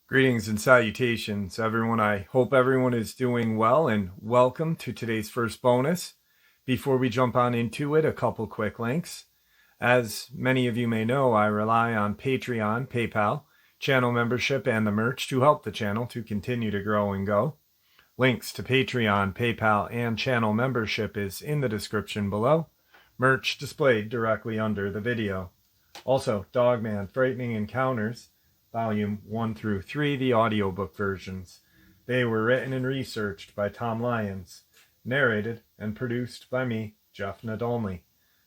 Greetings and salutations, everyone. I hope everyone is doing well, and welcome to today's first bonus. Before we jump on into it, a couple quick links. As many of you may know, I rely on Patreon, PayPal, channel membership, and the merch to help the channel to continue to grow and go. Links to Patreon, PayPal, and channel membership is in the description below. Merch displayed directly under the video. Also, Dogman Frightening Encounters, Volume 1 through 3, the audiobook versions. They were written and researched by Tom Lyons, narrated and produced by me, Jeff Nadolny.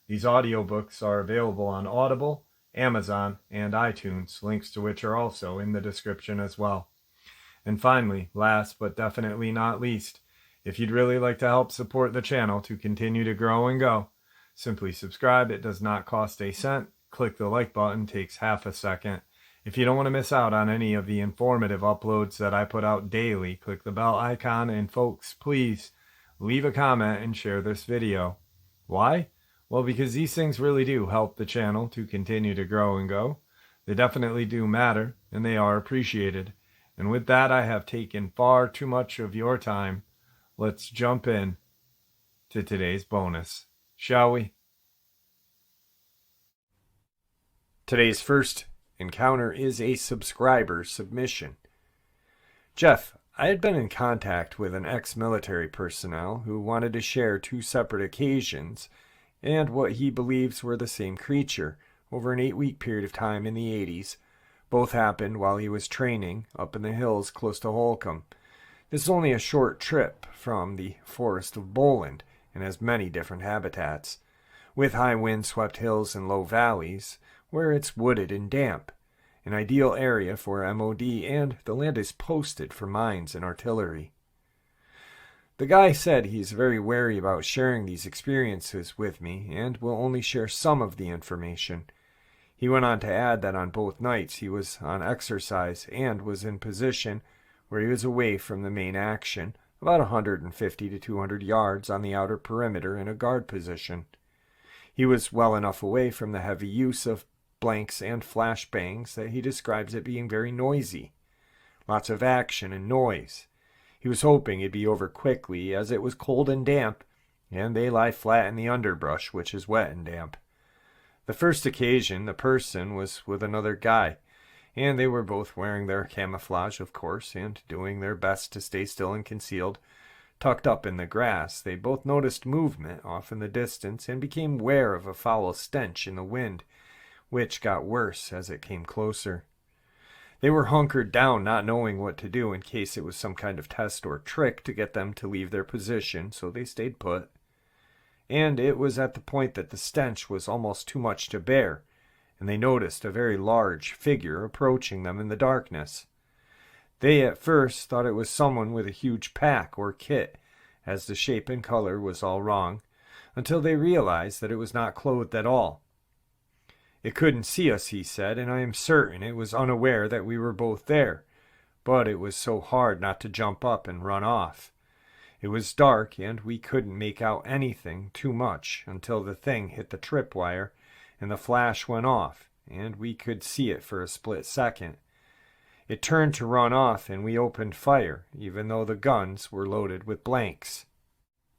These audiobooks are available on Audible, Amazon, and iTunes, links to which are also in the description as well. And finally, last but definitely not least, if you'd really like to help support the channel to continue to grow and go, simply subscribe. It does not cost a cent. Click the like button, takes half a second. If you don't want to miss out on any of the informative uploads that I put out daily, click the bell icon, and folks, please leave a comment and share this video. Why? Well, because these things really do help the channel to continue to grow and go. They definitely do matter, and they are appreciated. And with that, I have taken far too much of your time. Let's jump in to today's bonus, shall we? Today's first encounter is a subscriber submission. Jeff, I had been in contact with an ex-military personnel who wanted to share two separate occasions and what he believes were the same creature over an 8-week period of time in the 80s. Both happened while he was training up in the hills close to Holcomb. This is only a short trip from the forest of Boland and has many different habitats, with high wind-swept hills and low valleys where it's wooded and damp, an ideal area for MOD, and the land is posted for mines and artillery. The guy said he's very wary about sharing these experiences with me and will only share some of the information. He went on to add that on both nights he was on exercise and was in position where he was away from the main action, about 150 to 200 yards on the outer perimeter in a guard position. He was well enough away from the heavy use of blanks and flashbangs that he describes it being very noisy. Lots of action and noise. He was hoping it'd be over quickly as it was cold and damp, and they lie flat in the underbrush, which is wet and damp. The first occasion, the person was with another guy, and they were both wearing their camouflage, of course, and doing their best to stay still and concealed. Tucked up in the grass, they both noticed movement off in the distance and became aware of a foul stench in the wind, which got worse as it came closer. They were hunkered down, not knowing what to do in case it was some kind of test or trick to get them to leave their position, so they stayed put. And it was at the point that the stench was almost too much to bear, and they noticed a very large figure approaching them in the darkness. They at first thought it was someone with a huge pack or kit, as the shape and color was all wrong, until they realized that it was not clothed at all. It couldn't see us, he said, and I am certain it was unaware that we were both there, but it was so hard not to jump up and run off. It was dark, and we couldn't make out anything too much until the thing hit the tripwire, and the flash went off, and we could see it for a split second. It turned to run off, and we opened fire, even though the guns were loaded with blanks.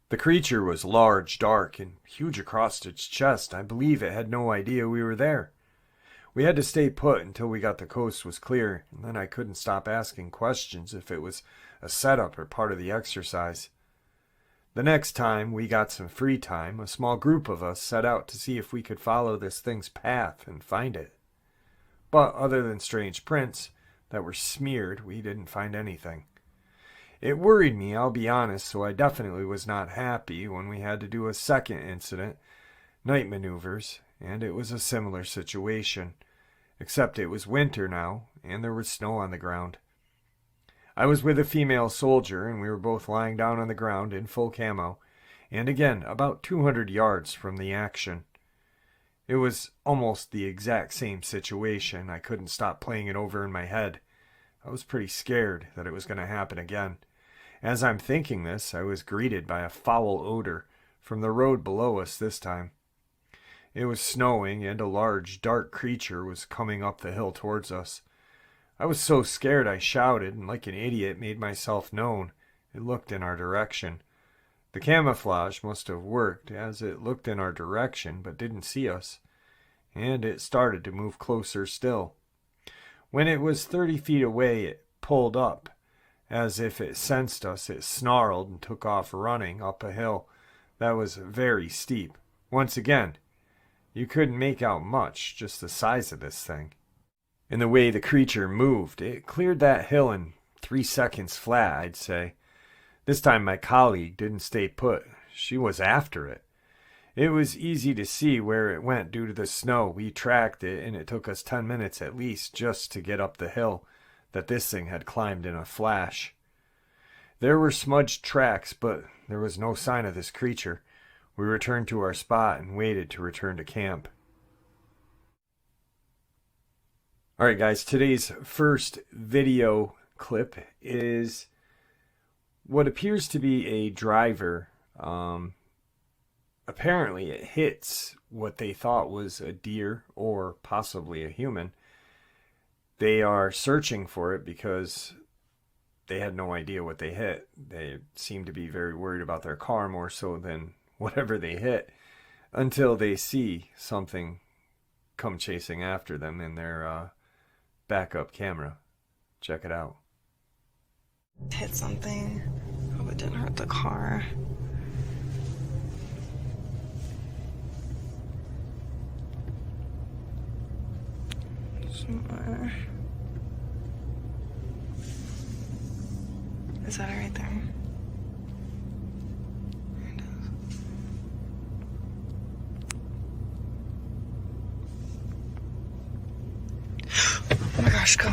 The creature was large, dark, and huge across its chest. I believe it had no idea we were there. We had to stay put until we got the coast was clear, and then I couldn't stop asking questions if it was a setup or part of the exercise. The next time we got some free time, a small group of us set out to see if we could follow this thing's path and find it. But other than strange prints that were smeared, we didn't find anything. It worried me, I'll be honest, so I definitely was not happy when we had to do a second incident, night maneuvers, and it was a similar situation, except it was winter now, and there was snow on the ground. I was with a female soldier, and we were both lying down on the ground in full camo, and again, about 200 yards from the action. It was almost the exact same situation. I couldn't stop playing it over in my head. I was pretty scared that it was going to happen again. As I'm thinking this, I was greeted by a foul odor from the road below us this time. It was snowing, and a large, dark creature was coming up the hill towards us. I was so scared I shouted, and like an idiot made myself known. It looked in our direction. The camouflage must have worked, as it looked in our direction but didn't see us, and it started to move closer still. When it was 30 feet away, it pulled up. As if it sensed us, it snarled and took off running up a hill that was very steep. Once again, you couldn't make out much, just the size of this thing. And the way the creature moved, it cleared that hill in 3 seconds flat, I'd say. This time my colleague didn't stay put. She was after it. It was easy to see where it went due to the snow. We tracked it, and it took us 10 minutes at least just to get up the hill that this thing had climbed in a flash. There were smudged tracks, but there was no sign of this creature. We returned to our spot and waited to return to camp. Alright guys, today's first video clip is what appears to be a driver. Apparently it hits what they thought was a deer or possibly a human. They are searching for it because they had no idea what they hit. They seem to be very worried about their car more so than whatever they hit, until they see something come chasing after them in their backup camera. Check it out. Hit something. Hope it didn't hurt the car. Somewhere. Is that it right there? It is. Oh my gosh, go.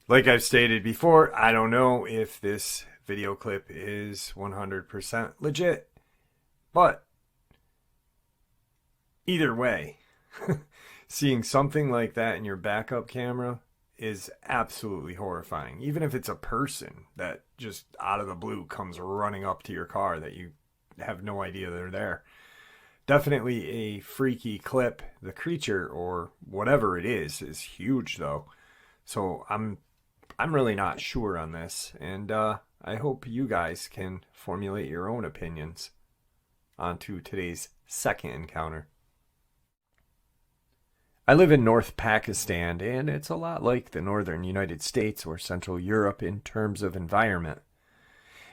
Like I've stated before, I don't know if this video clip is 100% legit, but either way, seeing something like that in your backup camera is absolutely horrifying. Even if it's a person that just out of the blue comes running up to your car that you have no idea they're there. Definitely a freaky clip. The creature or whatever it is huge though. So I'm really not sure on this, and I hope you guys can formulate your own opinions onto today's second encounter. I live in North Pakistan, and it's a lot like the northern United States or Central Europe in terms of environment.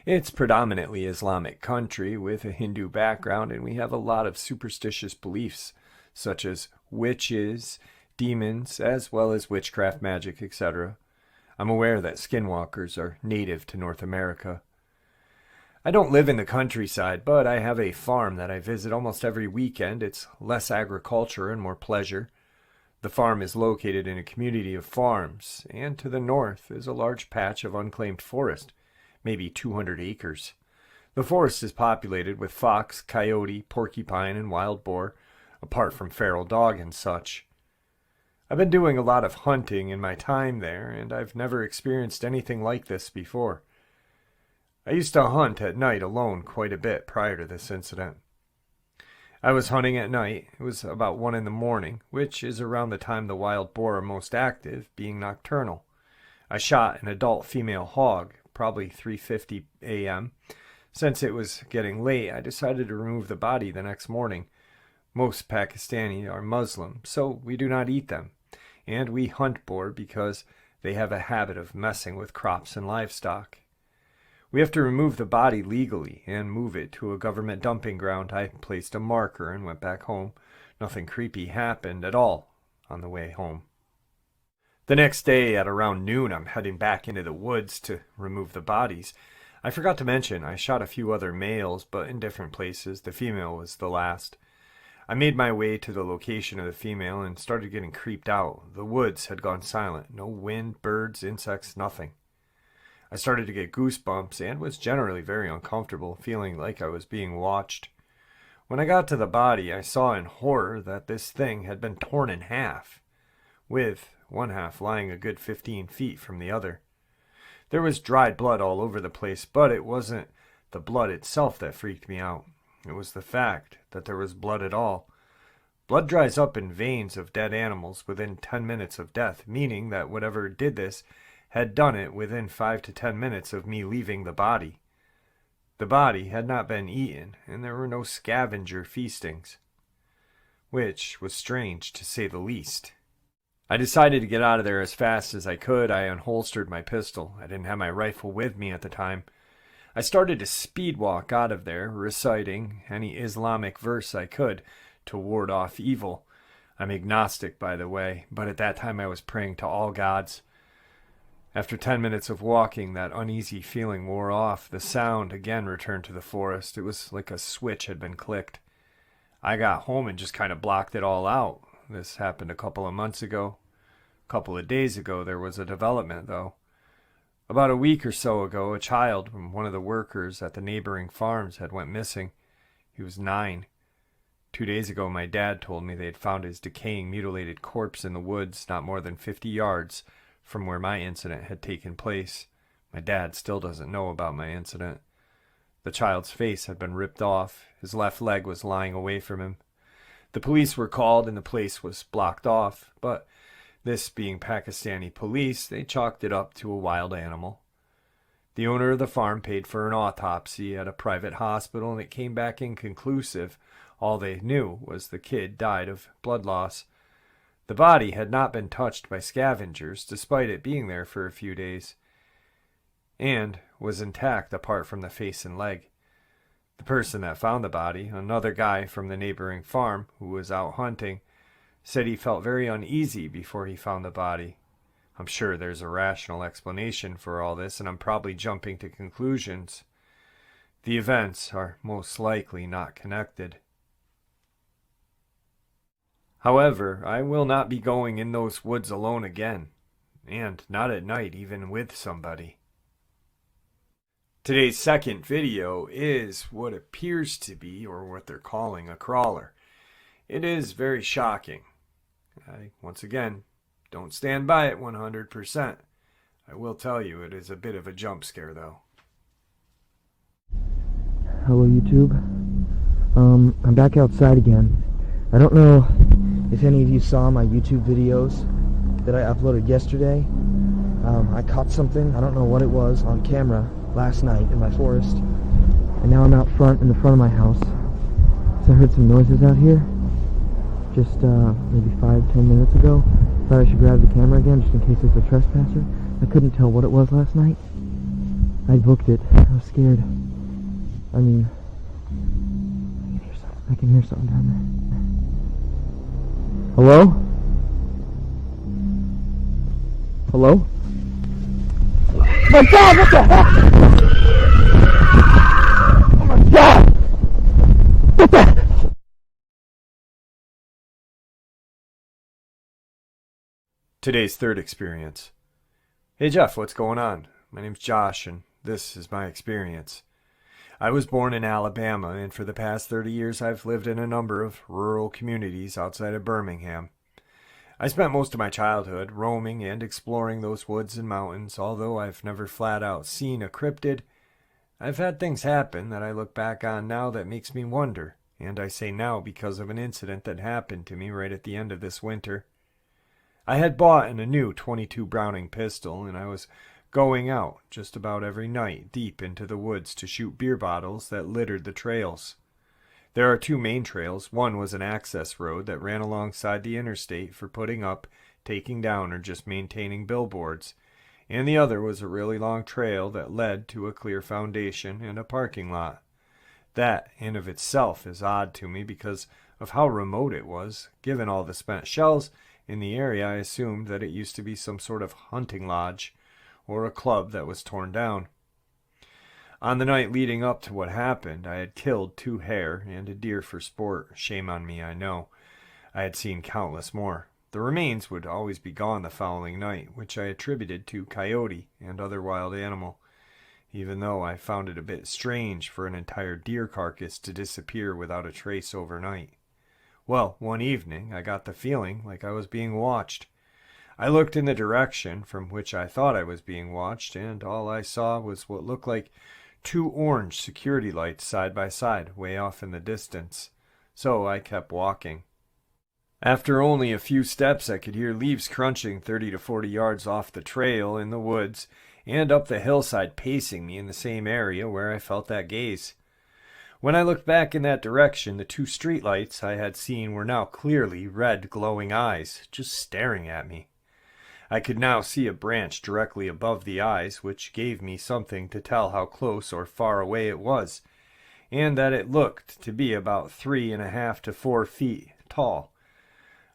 It's predominantly Islamic country with a Hindu background, and we have a lot of superstitious beliefs such as witches, demons, as well as witchcraft, magic, etc. I'm aware that skinwalkers are native to North America. I don't live in the countryside, but I have a farm that I visit almost every weekend. It's less agriculture and more pleasure. The farm is located in a community of farms, and to the north is a large patch of unclaimed forest, maybe 200 acres. The forest is populated with fox, coyote, porcupine, and wild boar, apart from feral dog and such. I've been doing a lot of hunting in my time there, and I've never experienced anything like this before. I used to hunt at night alone quite a bit prior to this incident. I was hunting at night. It was about 1 in the morning, which is around the time the wild boar are most active, being nocturnal. I shot an adult female hog, probably 3:50 a.m. Since it was getting late, I decided to remove the body the next morning. Most Pakistani are Muslim, so we do not eat them. And we hunt boar because they have a habit of messing with crops and livestock. We have to remove the body legally and move it to a government dumping ground. I placed a marker and went back home. Nothing creepy happened at all on the way home. The next day at around noon, I'm heading back into the woods to remove the bodies. I forgot to mention I shot a few other males, but in different places. The female was the last. I made my way to the location of the female and started getting creeped out. The woods had gone silent. No wind, birds, insects, nothing. I started to get goosebumps and was generally very uncomfortable, feeling like I was being watched. When I got to the body, I saw in horror that this thing had been torn in half, with one half lying a good 15 feet from the other. There was dried blood all over the place, but it wasn't the blood itself that freaked me out. It was the fact that there was blood at all. Blood dries up in veins of dead animals within 10 minutes of death, meaning that whatever did this had done it within 5 to 10 minutes of me leaving the body. The body had not been eaten, and there were no scavenger feastings, which was strange to say the least. I decided to get out of there as fast as I could. I unholstered my pistol. I didn't have my rifle with me at the time. I started to speed walk out of there, reciting any Islamic verse I could to ward off evil. I'm agnostic, by the way, but at that time I was praying to all gods. After 10 minutes of walking, that uneasy feeling wore off. The sound again returned to the forest. It was like a switch had been clicked. I got home and just kind of blocked it all out. This happened a couple of months ago. A couple of days ago, there was a development, though. About a week or so ago, a child from one of the workers at the neighboring farms had went missing. He was 9. 2 days ago, my dad told me they had found his decaying, mutilated corpse in the woods not more than 50 yards from where my incident had taken place. My dad still doesn't know about my incident. The child's face had been ripped off. His left leg was lying away from him. The police were called and the place was blocked off, but this being Pakistani police, they chalked it up to a wild animal. The owner of the farm paid for an autopsy at a private hospital, and it came back inconclusive. All they knew was the kid died of blood loss. The body had not been touched by scavengers, despite it being there for a few days, and was intact apart from the face and leg. The person that found the body, another guy from the neighboring farm who was out hunting, said he felt very uneasy before he found the body. I'm sure there's a rational explanation for all this, and I'm probably jumping to conclusions. The events are most likely not connected. However, I will not be going in those woods alone again, and not at night even with somebody. Today's second video is what appears to be, or what they're calling, a crawler. It is very shocking. I, once again, don't stand by it 100%. I will tell you it is a bit of a jump scare, though. Hello, YouTube. I'm back outside again. I don't know if any of you saw my YouTube videos that I uploaded yesterday. I caught something, I don't know what it was, on camera last night in my forest, and now I'm out front, in the front of my house. So I heard some noises out here just maybe 5-10 minutes ago. Thought I should grab the camera again just in case it's a trespasser. I couldn't tell what it was last night. I booked it. I was scared. I mean, I can hear something down there. Hello? Hello? Oh my God, what the heck? Oh my God! What the? Today's third experience. Hey Jeff, what's going on? My name's Josh, and this is my experience. I was born in Alabama, and for the past 30 years I've lived in a number of rural communities outside of Birmingham. I spent most of my childhood roaming and exploring those woods and mountains. Although I've never flat out seen a cryptid, I've had things happen that I look back on now that makes me wonder, and I say now because of an incident that happened to me right at the end of this winter. I had bought a new .22 Browning pistol, and I was going out just about every night deep into the woods to shoot beer bottles that littered the trails. There are two main trails. One was an access road that ran alongside the interstate for putting up, taking down, or just maintaining billboards, and the other was a really long trail that led to a clear foundation and a parking lot. That, in of itself, is odd to me because of how remote it was, given all the spent shells in the area, I assumed that it used to be some sort of hunting lodge or a club that was torn down. On the night leading up to what happened, I had killed 2 hare and a deer for sport. Shame on me, I know. I had seen countless more. The remains would always be gone the following night, which I attributed to coyote and other wild animal, even though I found it a bit strange for an entire deer carcass to disappear without a trace overnight. Well, one evening I got the feeling like I was being watched. I looked in the direction from which I thought I was being watched, and all I saw was what looked like 2 orange security lights side by side, way off in the distance. So I kept walking. After only a few steps, I could hear leaves crunching 30 to 40 yards off the trail in the woods and up the hillside pacing me in the same area where I felt that gaze. When I looked back in that direction, the 2 streetlights I had seen were now clearly red glowing eyes, just staring at me. I could now see a branch directly above the eyes, which gave me something to tell how close or far away it was, and that it looked to be about 3.5 to 4 feet tall.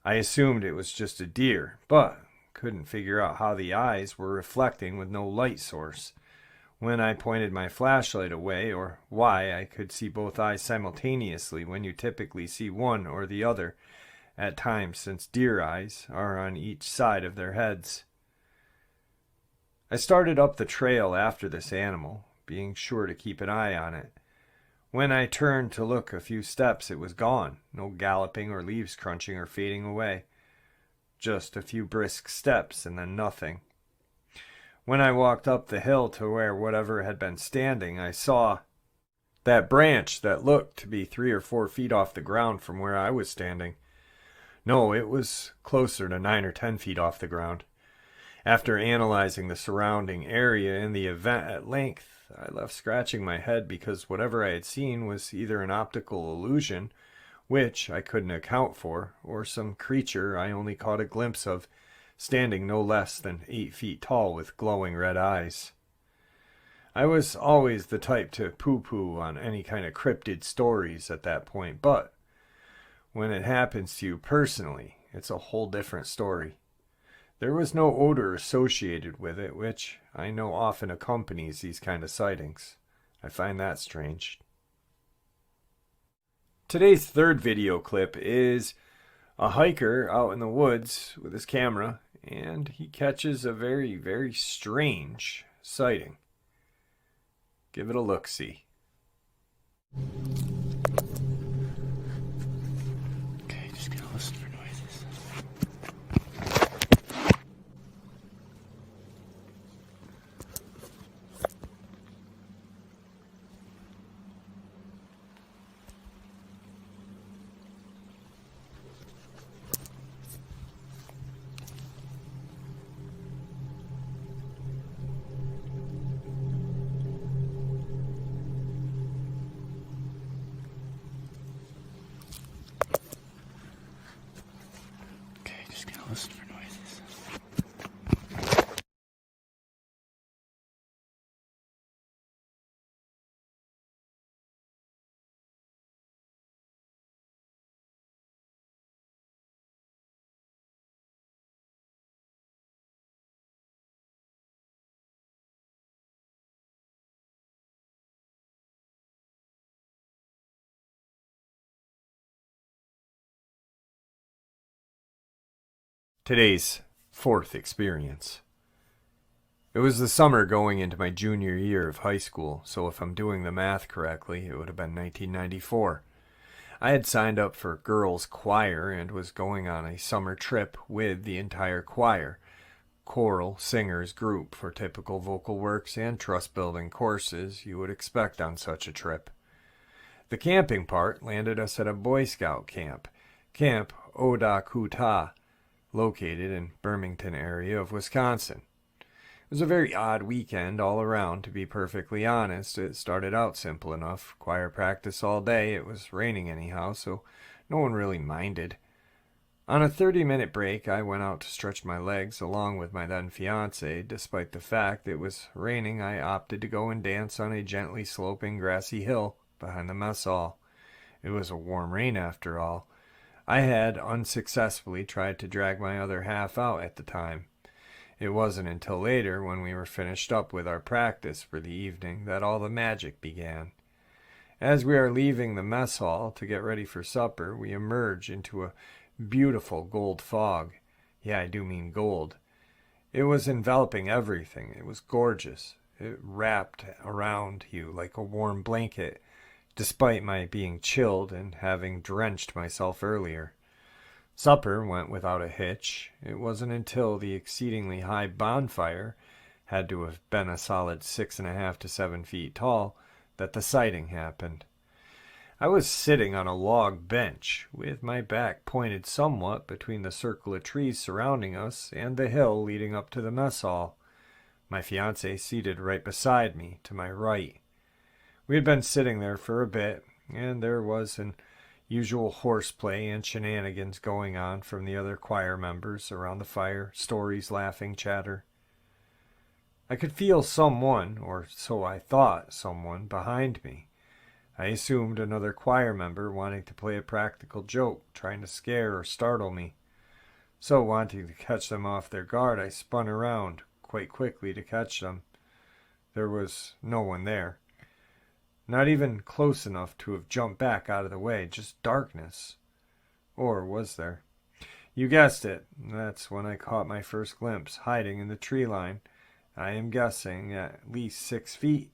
I assumed it was just a deer, but couldn't figure out how the eyes were reflecting with no light source. When I pointed my flashlight away, or why I could see both eyes simultaneously when you typically see one or the other, at times, since deer eyes are on each side of their heads. I started up the trail after this animal, being sure to keep an eye on it. When I turned to look a few steps, it was gone. No galloping or leaves crunching or fading away. Just a few brisk steps and then nothing. When I walked up the hill to where whatever had been standing, I saw that branch that looked to be 3 or 4 feet off the ground from where I was standing. No, it was closer to 9 or 10 feet off the ground. After analyzing the surrounding area and the event at length, I left scratching my head because whatever I had seen was either an optical illusion, which I couldn't account for, or some creature I only caught a glimpse of, standing no less than 8 feet tall with glowing red eyes. I was always the type to poo-poo on any kind of cryptid stories at that point, but when it happens to you personally, it's a whole different story. There was no odor associated with it, which I know often accompanies these kind of sightings. I find that strange. Today's 3rd video clip is a hiker out in the woods with his camera, and he catches a very, very strange sighting. Give it a look-see. Okay, just gonna listen for noises. Listen for noises. Today's 4th experience. It was the summer going into my junior year of high school, so if I'm doing the math correctly, it would have been 1994. I had signed up for girls' choir and was going on a summer trip with the entire choir, choral singers group for typical vocal works and trust-building courses you would expect on such a trip. The camping part landed us at a Boy Scout camp, Camp Odakuta, located in Birmingham area of Wisconsin. It was a very odd weekend all around, to be perfectly honest. It started out simple enough. Choir practice all day. It was raining anyhow, so no one really minded. On a 30-minute break, I went out to stretch my legs along with my then fiancée. Despite the fact it was raining, I opted to go and dance on a gently sloping grassy hill behind the mess hall. It was a warm rain after all. I had unsuccessfully tried to drag my other half out at the time. It wasn't until later, when we were finished up with our practice for the evening, that all the magic began. As we are leaving the mess hall to get ready for supper, we emerge into a beautiful gold fog. Yeah, I do mean gold. It was enveloping everything. It was gorgeous. It wrapped around you like a warm blanket, despite my being chilled and having drenched myself earlier. Supper went without a hitch. It wasn't until the exceedingly high bonfire, had to have been a solid 6.5 to 7 feet tall, that the sighting happened. I was sitting on a log bench, with my back pointed somewhat between the circle of trees surrounding us and the hill leading up to the mess hall. My fiancée seated right beside me, to my right. We had been sitting there for a bit, and there was an usual horseplay and shenanigans going on from the other choir members around the fire, stories, laughing, chatter. I could feel someone, or so I thought someone, behind me. I assumed another choir member wanting to play a practical joke, trying to scare or startle me. So, wanting to catch them off their guard, I spun around quite quickly to catch them. There was no one there. Not even close enough to have jumped back out of the way, just darkness. Or was there? You guessed it. That's when I caught my first glimpse, hiding in the tree line. I am guessing at least 6 feet,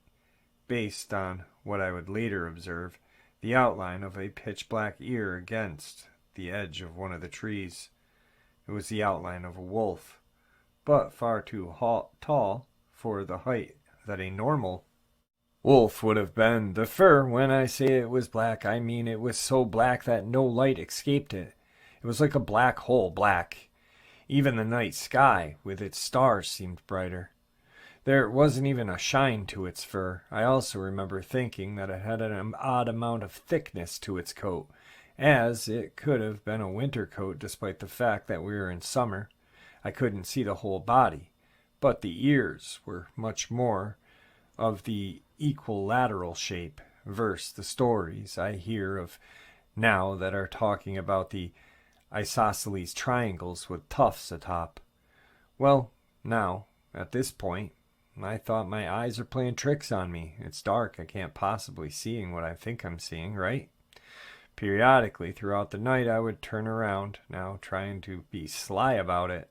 based on what I would later observe, the outline of a pitch-black ear against the edge of one of the trees. It was the outline of a wolf, but far too tall for the height that a normal wolf would have been. The fur, when I say it was black, I mean it was so black that no light escaped it. It was like a black hole, black. Even the night sky, with its stars, seemed brighter. There wasn't even a shine to its fur. I also remember thinking that it had an odd amount of thickness to its coat, as it could have been a winter coat despite the fact that we were in summer. I couldn't see the whole body, but the ears were much more of the equilateral shape, versus the stories I hear of now that are talking about the isosceles triangles with tufts atop. Well, now, at this point, I thought my eyes are playing tricks on me. It's dark. I can't possibly see what I think I'm seeing, right? Periodically throughout the night, I would turn around, now trying to be sly about it.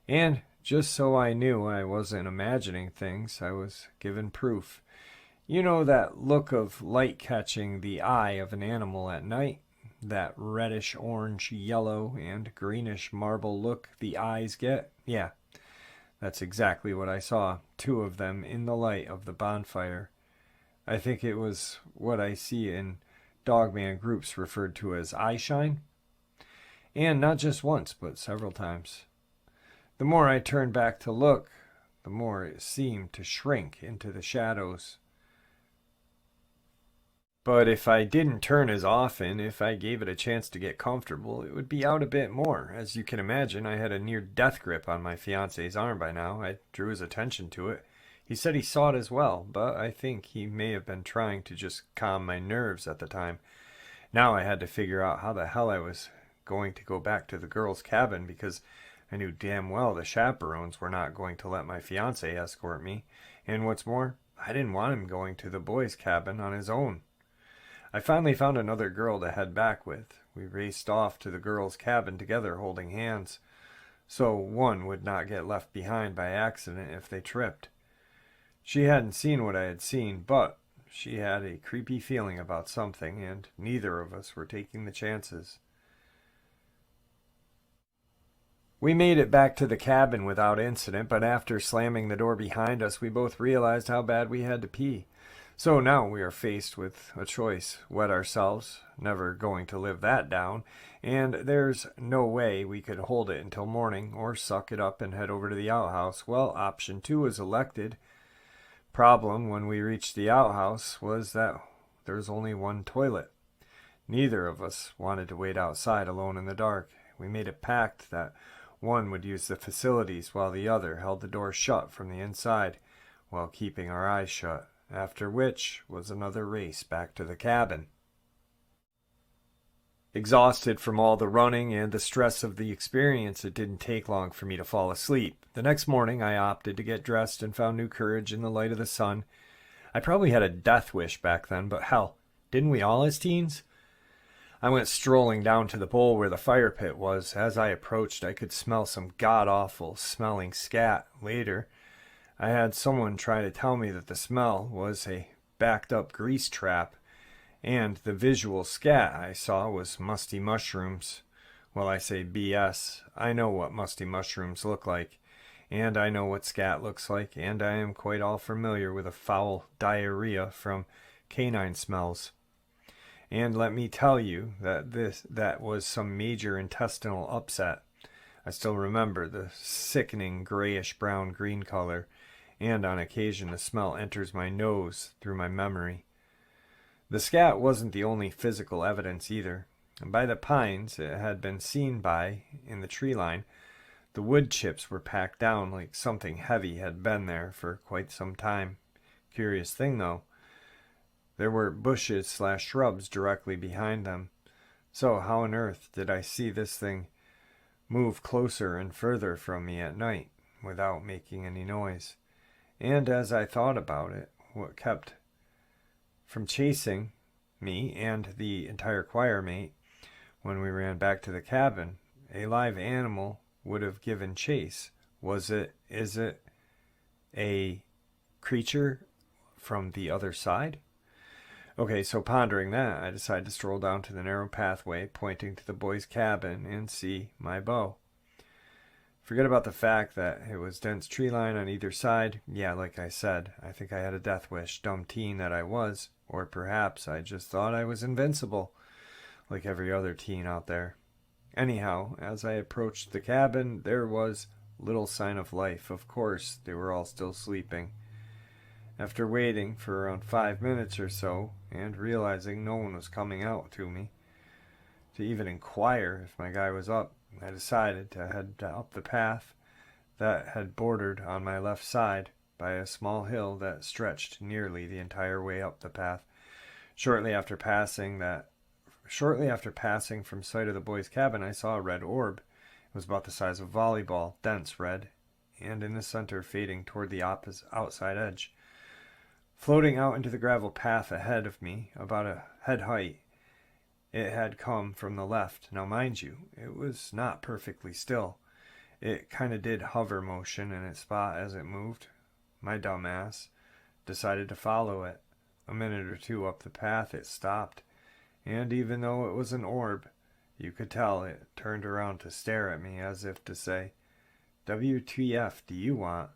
And just so I knew I wasn't imagining things, I was given proof. You know that look of light catching the eye of an animal at night? That reddish, orange, yellow, and greenish marble look the eyes get? Yeah. That's exactly what I saw, 2 of them in the light of the bonfire. I think it was what I see in Dogman groups referred to as eye shine. And not just once, but several times. The more I turned back to look, the more it seemed to shrink into the shadows. But if I didn't turn as often, if I gave it a chance to get comfortable, it would be out a bit more. As you can imagine, I had a near-death grip on my fiancé's arm by now. I drew his attention to it. He said he saw it as well, but I think he may have been trying to just calm my nerves at the time. Now I had to figure out how the hell I was going to go back to the girls' cabin, because I knew damn well the chaperones were not going to let my fiancé escort me. And what's more, I didn't want him going to the boys' cabin on his own. I finally found another girl to head back with. We raced off to the girls' cabin together, holding hands, so one would not get left behind by accident if they tripped. She hadn't seen what I had seen, but she had a creepy feeling about something, and neither of us were taking the chances. We made it back to the cabin without incident, but after slamming the door behind us, we both realized how bad we had to pee. So now we are faced with a choice: wet ourselves, never going to live that down, and there's no way we could hold it until morning, or suck it up and head over to the outhouse. Well, option 2 was elected. Problem when we reached the outhouse was that there was only one toilet. Neither of us wanted to wait outside alone in the dark. We made a pact that one would use the facilities while the other held the door shut from the inside, while keeping our eyes shut. After which was another race back to the cabin. Exhausted from all the running and the stress of the experience, it didn't take long for me to fall asleep. The next morning, I opted to get dressed and found new courage in the light of the sun. I probably had a death wish back then, but hell, didn't we all as teens? I went strolling down to the bowl where the fire pit was. As I approached, I could smell some god-awful smelling scat. Later, I had someone try to tell me that the smell was a backed-up grease trap, and the visual scat I saw was musty mushrooms. Well, I say BS. I know what musty mushrooms look like, and I know what scat looks like, and I am quite all familiar with a foul diarrhea from canine smells. And let me tell you that was some major intestinal upset. I still remember the sickening grayish-brown green color, and on occasion the smell enters my nose through my memory. The scat wasn't the only physical evidence either. By the pines it had been seen by, in the tree line, the wood chips were packed down like something heavy had been there for quite some time. Curious thing, though, there were bushes/shrubs directly behind them. So how on earth did I see this thing move closer and further from me at night without making any noise? And as I thought about it, what kept from chasing me and the entire choir mate when we ran back to the cabin, a live animal would have given chase. Is it a creature from the other side? Okay, so pondering that, I decided to stroll down to the narrow pathway pointing to the boys' cabin and see my bow. Forget about the fact that it was dense tree line on either side. Yeah, like I said, I think I had a death wish, dumb teen that I was. Or perhaps I just thought I was invincible, like every other teen out there. Anyhow, as I approached the cabin, there was little sign of life. Of course, they were all still sleeping. After waiting for around 5 minutes or so, and realizing no one was coming out to me to even inquire if my guy was up, I decided to head up the path that had bordered on my left side by a small hill that stretched nearly the entire way up the path. Shortly after passing from sight of the boys' cabin, I saw a red orb. It was about the size of a volleyball, dense red, and in the center fading toward the outside edge. Floating out into the gravel path ahead of me, about a head height, it had come from the left. Now, mind you, it was not perfectly still. It kind of did hover motion in its spot as it moved. My dumbass decided to follow it. A minute or two up the path, it stopped, and even though it was an orb, you could tell it turned around to stare at me as if to say, "WTF do you want?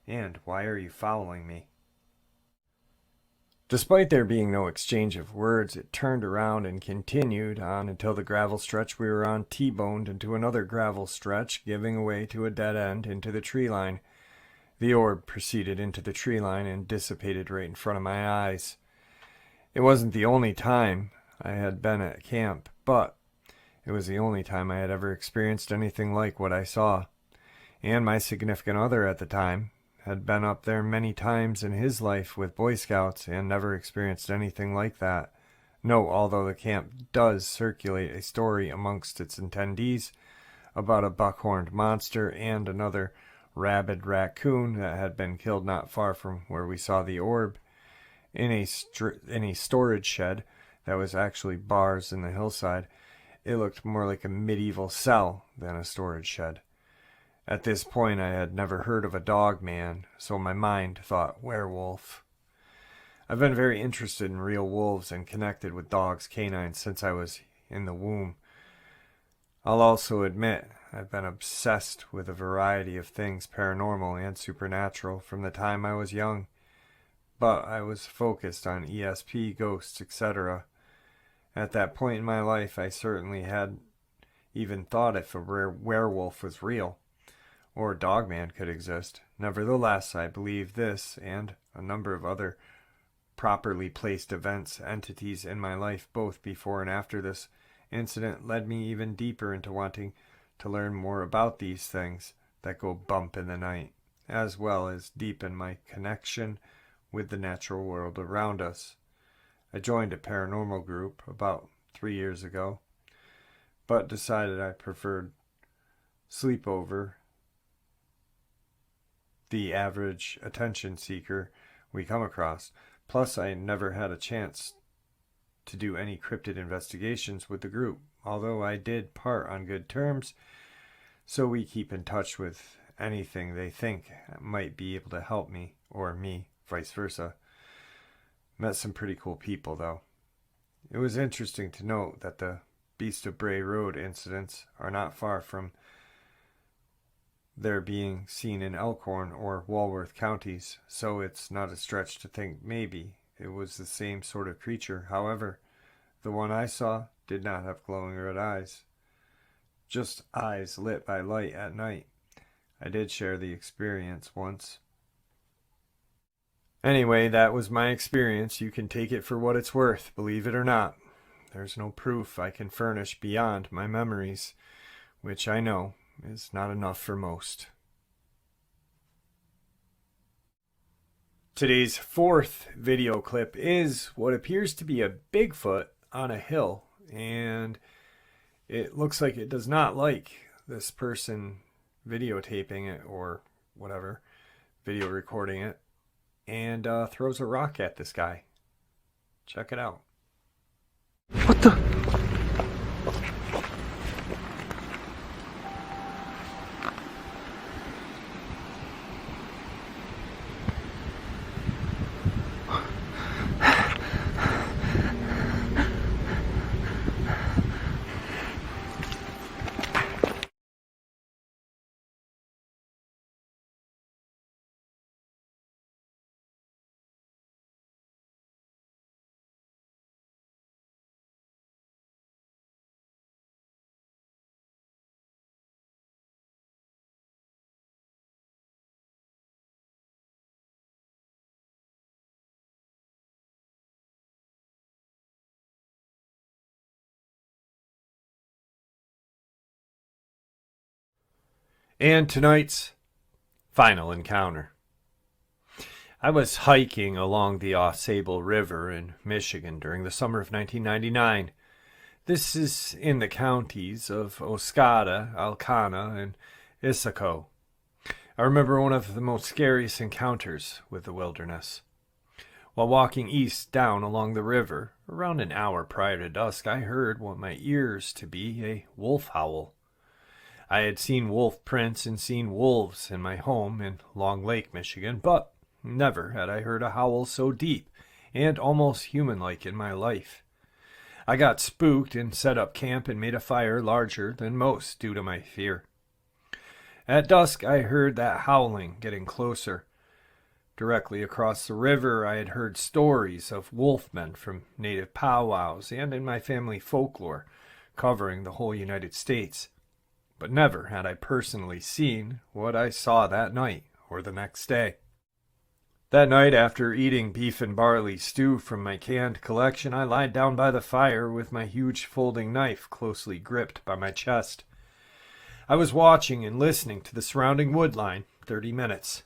And why are you following me?" Despite there being no exchange of words, it turned around and continued on until the gravel stretch we were on T-boned into another gravel stretch, giving away to a dead end into the tree line. The orb proceeded into the tree line and dissipated right in front of my eyes. It wasn't the only time I had been at camp, but it was the only time I had ever experienced anything like what I saw. And my significant other at the time had been up there many times in his life with Boy Scouts and never experienced anything like that. No, although the camp does circulate a story amongst its attendees about a buck-horned monster and another rabid raccoon that had been killed not far from where we saw the orb in a storage shed that was actually bars in the hillside. It looked more like a medieval cell than a storage shed. At this point, I had never heard of a Dogman, so my mind thought werewolf. I've been very interested in real wolves and connected with dogs, canines, since I was in the womb. I'll also admit I've been obsessed with a variety of things paranormal and supernatural from the time I was young, but I was focused on ESP, ghosts, etc. At that point in my life, I certainly hadn't even thought if a werewolf was real, or Dogman could exist. Nevertheless, I believe this and a number of other properly placed events, entities in my life, both before and after this incident, led me even deeper into wanting to learn more about these things that go bump in the night, as well as deepen my connection with the natural world around us. I joined a paranormal group about 3 years ago. but decided I preferred sleep over the average attention seeker we come across. Plus, I never had a chance to do any cryptid investigations with the group, although I did part on good terms, so we keep in touch with anything they think might be able to help me, or me, vice versa. Met some pretty cool people, though. It was interesting to note that the Beast of Bray Road incidents are not far from their being seen in Elkhorn or Walworth counties, so it's not a stretch to think maybe it was the same sort of creature. However, the one I saw did not have glowing red eyes, just eyes lit by light at night. I did share the experience once. Anyway, that was my experience. You can take it for what it's worth, believe it or not. There's no proof I can furnish beyond my memories, which I know is not enough for most. Today's fourth video clip is what appears to be a Bigfoot on a hill, and it looks like it does not like this person videotaping it or whatever, video recording it, and throws a rock at this guy. Check it out. What the? And tonight's final encounter. I was hiking along the Au River in Michigan during the summer of 1999. This is in the counties of Oscoda, Alcana, and Issaquah. I remember one of the most scariest encounters with the wilderness. While walking east down along the river, around an hour prior to dusk, I heard what my ears to be a wolf howl. I had seen wolf prints and seen wolves in my home in Long Lake, Michigan, but never had I heard a howl so deep and almost human-like in my life. I got spooked and set up camp and made a fire larger than most due to my fear. At dusk, I heard that howling getting closer. Directly across the river, I had heard stories of wolfmen from native powwows and in my family folklore covering the whole United States. But never had I personally seen what I saw that night or the next day. That night, after eating beef and barley stew from my canned collection, I lied down by the fire with my huge folding knife closely gripped by my chest. I was watching and listening to the surrounding woodline 30 minutes.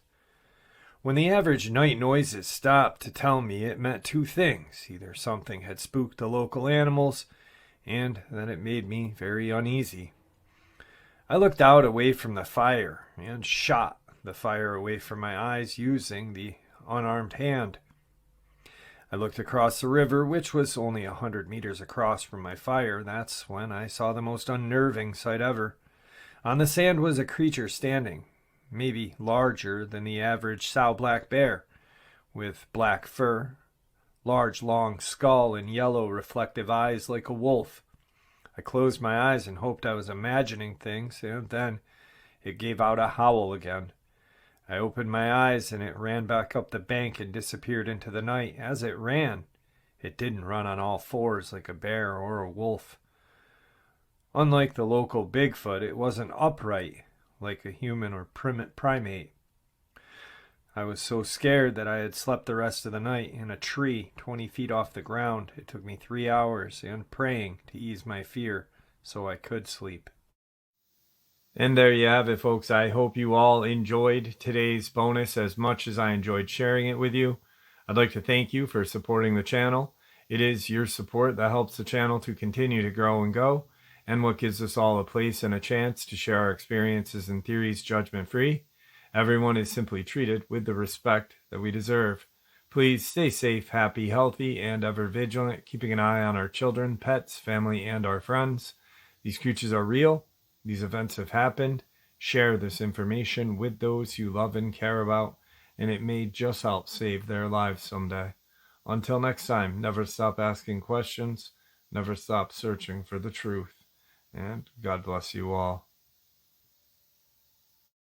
When the average night noises stopped to tell me, it meant two things. Either something had spooked the local animals, and that it made me very uneasy. I looked out away from the fire and shot the fire away from my eyes using the unarmed hand. I looked across the river, which was only 100 meters across from my fire. That's when I saw the most unnerving sight ever. On the sand was a creature standing, maybe larger than the average sow black bear, with black fur, large long skull, and yellow reflective eyes like a wolf. I closed my eyes and hoped I was imagining things, and then it gave out a howl again. I opened my eyes and it ran back up the bank and disappeared into the night. As it ran, it didn't run on all fours like a bear or a wolf. Unlike the local Bigfoot, it wasn't upright like a human or primate. I was so scared that I had slept the rest of the night in a tree 20 feet off the ground. It took me 3 hours and praying to ease my fear so I could sleep. And there you have it, folks. I hope you all enjoyed today's bonus as much as I enjoyed sharing it with you. I'd like to thank you for supporting the channel. It is your support that helps the channel to continue to grow and go. and what gives us all a place and a chance to share our experiences and theories judgment-free. Everyone is simply treated with the respect that we deserve. Please stay safe, happy, healthy, and ever vigilant, keeping an eye on our children, pets, family, and our friends. These creatures are real. These events have happened. Share this information with those you love and care about, and it may just help save their lives someday. Until next time, never stop asking questions, never stop searching for the truth, and God bless you all.